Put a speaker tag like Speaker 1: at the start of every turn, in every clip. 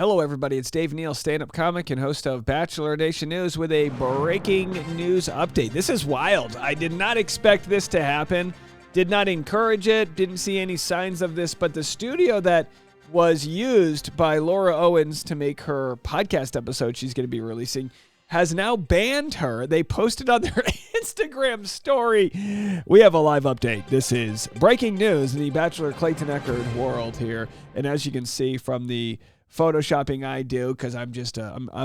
Speaker 1: Hello, everybody. It's Dave Neal, stand-up comic and host of Bachelor Nation News with a breaking news update. This is wild. I did not expect this to happen. Did not encourage it. Didn't see any signs of this. But the studio that was used by Laura Owens to make her podcast episode she's going to be releasing has now banned her. They posted on their Instagram story. We have a live update. This is breaking news in the Bachelor Clayton world here. And as you can see from the photoshopping I do, because I'm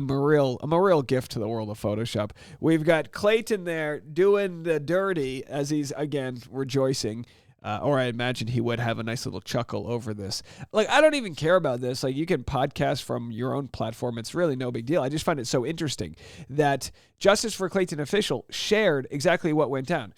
Speaker 1: a real gift to the world of Photoshop. We've got Clayton there doing the dirty as he's again rejoicing, or I imagine he would have a nice little chuckle over this. Like, I don't even care about this. Like, you can podcast from your own platform. It's really no big deal. I just find it so interesting that Justice for Clayton official shared exactly what went down.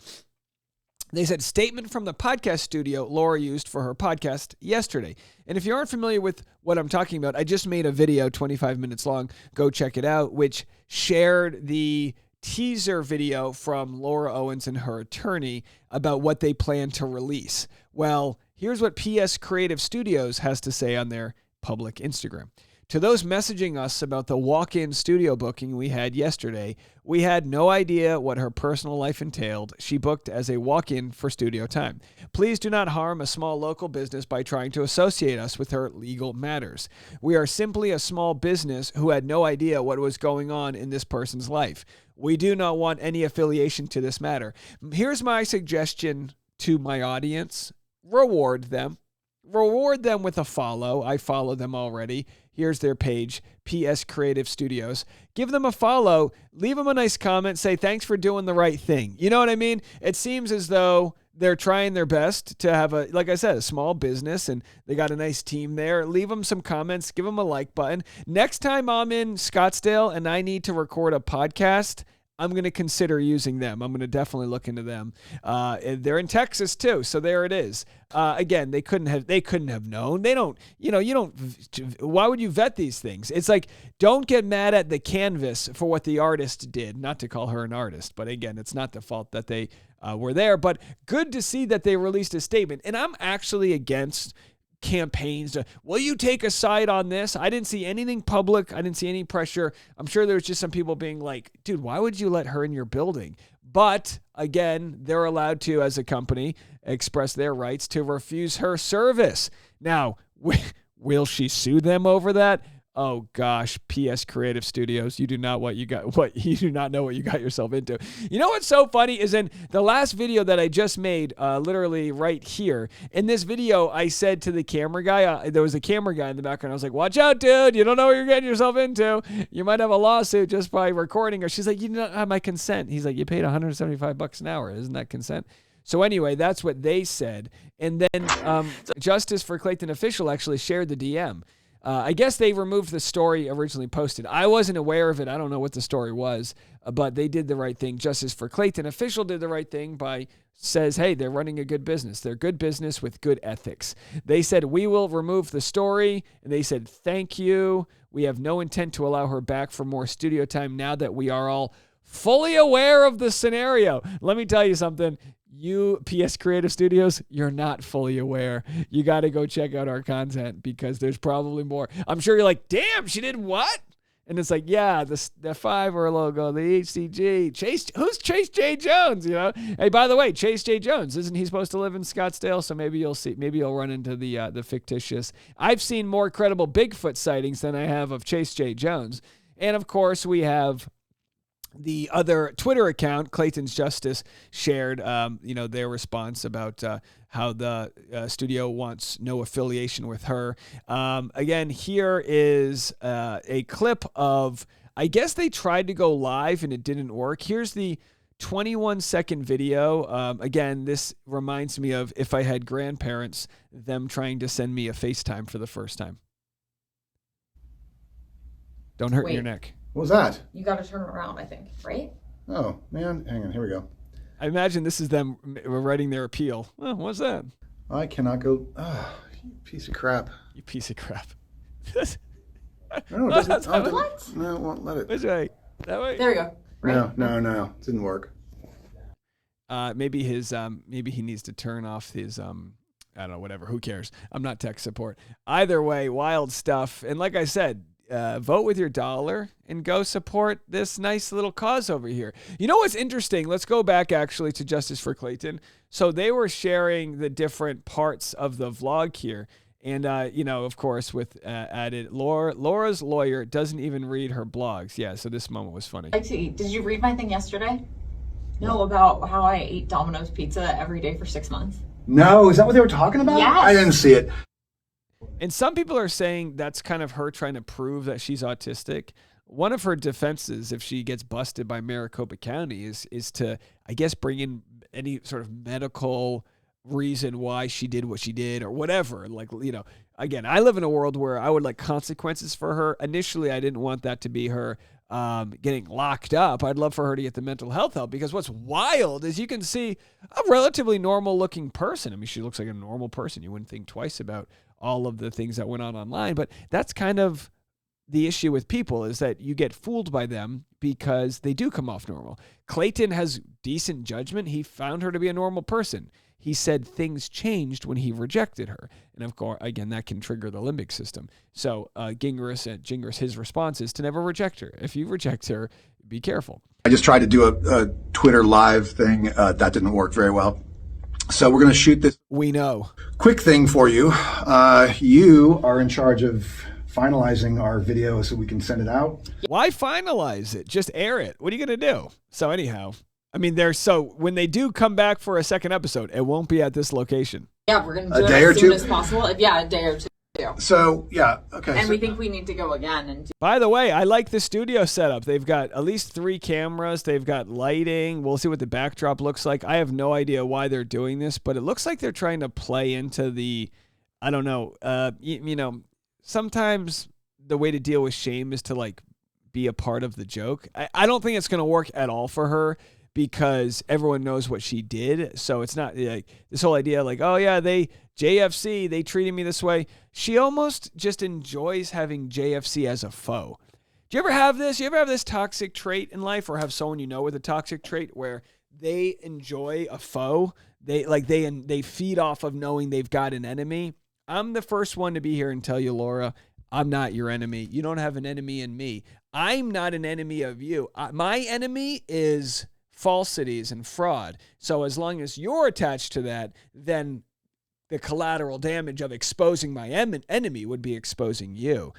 Speaker 1: They said, statement from the podcast studio Laura used for her podcast yesterday. And if you aren't familiar with what I'm talking about, I just made a video 25 minutes long. Go check it out, which shared the teaser video from Laura Owens and her attorney about what they plan to release. Well, here's what PS Creative Studios has to say on their public Instagram. To those messaging us about the walk-in studio booking we had yesterday, we had no idea what her personal life entailed. She booked as a walk-in for studio time. Please do not harm a small local business by trying to associate us with her legal matters. We are simply a small business who had no idea what was going on in this person's life. We do not want any affiliation to this matter. Here's my suggestion to my audience. Reward them. Reward them with a follow. I follow them already. Here's their page, PS Creative Studios. Give them a follow. Leave them a nice comment. Say, thanks for doing the right thing. You know what I mean? It seems as though they're trying their best to have like I said, a small business, and they got a nice team there. Leave them some comments. Give them a like button. Next time I'm in Scottsdale and I need to record a podcast, I'm going to consider using them. I'm going to definitely look into them. They're in Texas too, so there it is. Again, they couldn't have known. They don't, why would you vet these things? It's like, don't get mad at the canvas for what the artist did. Not to call her an artist, but again, it's not the fault that they were there, but good to see that they released a statement. And I'm actually against campaigns. Will you take a side on this? I didn't see anything public. I didn't see any pressure. I'm sure there was just some people being like, dude, why would you let her in your building? But again, they're allowed to, as a company, express their rights to refuse her service. Now, will she sue them over that? Oh gosh, PS Creative Studios, you do not know what you got yourself into. You know what's so funny is in the last video that I just made, literally right here. In this video, I said to the camera guy, there was a camera guy in the background. I was like, "Watch out, dude! You don't know what you're getting yourself into. You might have a lawsuit just by recording." Or she's like, "You don't have my consent." He's like, "You paid $175 an hour. Isn't that consent?" So anyway, that's what they said. And then Justice for Clayton official actually shared the DM. I guess they removed the story originally posted. I wasn't aware of it. I don't know what the story was, but they did the right thing. Justice for Clayton official did the right thing by says, hey, they're running a good business. They're good business with good ethics. They said, we will remove the story. And they said, thank you. We have no intent to allow her back for more studio time now that we are all fully aware of the scenario. Let me tell you something. You, PS Creative Studios, you're not fully aware. You got to go check out our content because there's probably more. I'm sure you're like, damn, she did what? And it's like, yeah, the Fiverr logo, the HCG. Who's Chase J. Jones? You know? Hey, by the way, Chase J. Jones, isn't he supposed to live in Scottsdale? So maybe you'll run into the fictitious. I've seen more credible Bigfoot sightings than I have of Chase J. Jones. And of course, we have the other Twitter account, Claytons Justice, shared their response about how the studio wants no affiliation with her. Again, here is a clip of, I guess they tried to go live and it didn't work. Here's the 21-second video. Again, this reminds me of if I had grandparents, them trying to send me a FaceTime for the first time. Don't hurt your neck.
Speaker 2: What was that?
Speaker 3: You got to turn around, I think, right?
Speaker 2: Oh, man. Hang on. Here we go.
Speaker 1: I imagine this is them writing their appeal. Oh, what's that?
Speaker 2: I cannot go. Oh, you piece of crap.
Speaker 1: You piece of crap.
Speaker 2: No, it doesn't.
Speaker 3: What?
Speaker 2: No, it won't let it.
Speaker 1: Which way? That way?
Speaker 3: There we go. Right.
Speaker 2: No. It didn't work.
Speaker 1: Maybe he needs to turn off his I don't know, whatever. Who cares? I'm not tech support. Either way, wild stuff. And like I said, vote with your dollar and go support this nice little cause over here. You know what's interesting? Let's go back actually to Justice for Clayton. So they were sharing the different parts of the vlog here. And, of course, with added, Laura's lawyer doesn't even read her blogs. Yeah, so this moment was funny.
Speaker 3: Did you read my thing yesterday? No, about how I ate Domino's pizza every day for 6 months.
Speaker 2: No, is that what they were talking about?
Speaker 3: Yes.
Speaker 2: I didn't see it.
Speaker 1: And some people are saying that's kind of her trying to prove that she's autistic. One of her defenses, if she gets busted by Maricopa County, is to, I guess, bring in any sort of medical reason why she did what she did or whatever. Like, again, I live in a world where I would like consequences for her. Initially, I didn't want that to be her getting locked up. I'd love for her to get the mental health help, because what's wild is you can see a relatively normal looking person. I mean, she looks like a normal person. You wouldn't think twice about all of the things that went on online, but that's kind of the issue with people, is that you get fooled by them because they do come off normal. Clayton has decent judgment. He found her to be a normal person. He said things changed when he rejected her. And of course, again, that can trigger the limbic system. So Gingras, his response is to never reject her. If you reject her, be careful.
Speaker 2: I just tried to do a Twitter live thing. That didn't work very well. So we're going to shoot this.
Speaker 1: We know.
Speaker 2: Quick thing for you. You are in charge of finalizing our video so we can send it out.
Speaker 1: Why finalize it? Just air it. What are you going to do? So anyhow, I mean, when they do come back for a second episode, it won't be at this location.
Speaker 3: Yeah, we're going to do it as soon as possible. Yeah, a day or two.
Speaker 2: So, yeah, okay.
Speaker 3: And we think we need to go again. And
Speaker 1: by the way, I like the studio setup. They've got at least 3 cameras. They've got lighting. We'll see what the backdrop looks like. I have no idea why they're doing this, but it looks like they're trying to play into the, I don't know, sometimes the way to deal with shame is to like be a part of the joke. I don't think it's going to work at all for her, because everyone knows what she did. So it's not like this whole idea like, oh yeah, JFC, they treated me this way. She almost just enjoys having JFC as a foe. Do you ever have this? You ever have this toxic trait in life, or have someone you know with a toxic trait where they enjoy a foe? They feed off of knowing they've got an enemy. I'm the first one to be here and tell you, Laura, I'm not your enemy. You don't have an enemy in me. I'm not an enemy of you. My enemy is falsities and fraud. So as long as you're attached to that, then the collateral damage of exposing my enemy would be exposing you.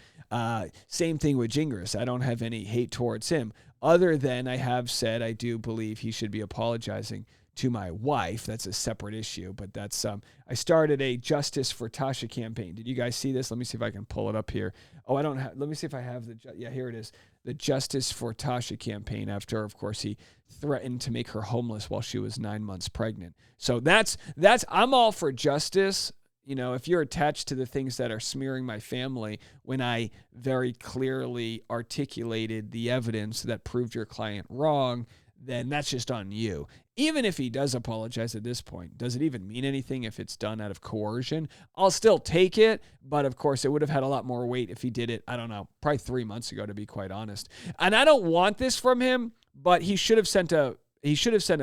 Speaker 1: Same thing with Gingras. I don't have any hate towards him, other than I have said I do believe he should be apologizing to my wife. That's a separate issue, but that's I started a Justice for Tasha campaign. Did you guys see this? Let me see if I can pull it up here. Oh, I don't have, let me see if I have here it is. The Justice for Tasha campaign, after, of course, he threatened to make her homeless while she was 9 months pregnant. So that's I'm all for justice. You know, if you're attached to the things that are smearing my family, when I very clearly articulated the evidence that proved your client wrong, then that's just on you. Even if he does apologize at this point, does it even mean anything if it's done out of coercion? I'll still take it, but of course it would have had a lot more weight if he did it, I don't know, probably 3 months ago, to be quite honest. And I don't want this from him, but he should have sent a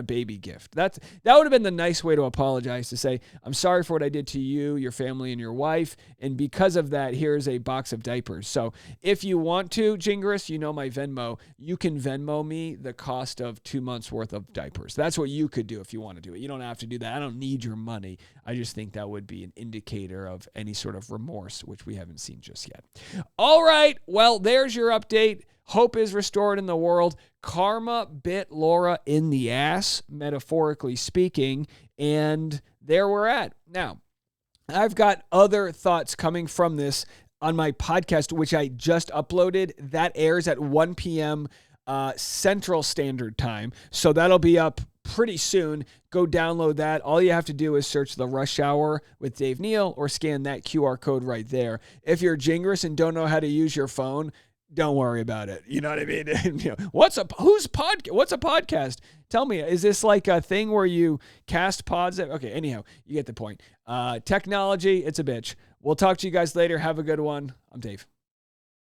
Speaker 1: baby gift. That would have been the nice way to apologize, to say, I'm sorry for what I did to you, your family, and your wife, and because of that, here's a box of diapers. So if you want to, Gingras, you know my Venmo, you can Venmo me the cost of 2 months worth of diapers. That's what you could do if you want to do it. You don't have to do that. I don't need your money. I just think that would be an indicator of any sort of remorse, which we haven't seen just yet. All right, well, there's your update. Hope is restored in the world. Karma bit Laura in the ass, metaphorically speaking, and there we're at. Now, I've got other thoughts coming from this on my podcast, which I just uploaded. That airs at 1 p.m. Central Standard Time, so that'll be up pretty soon. Go download that. All you have to do is search The Rush Hour with Dave Neal or scan that QR code right there. If you're Gingras and don't know how to use your phone, don't worry about it. You know what I mean? What's a podcast? Tell me, is this like a thing where you cast pods? Okay, anyhow, you get the point. Technology, it's a bitch. We'll talk to you guys later. Have a good one. I'm Dave.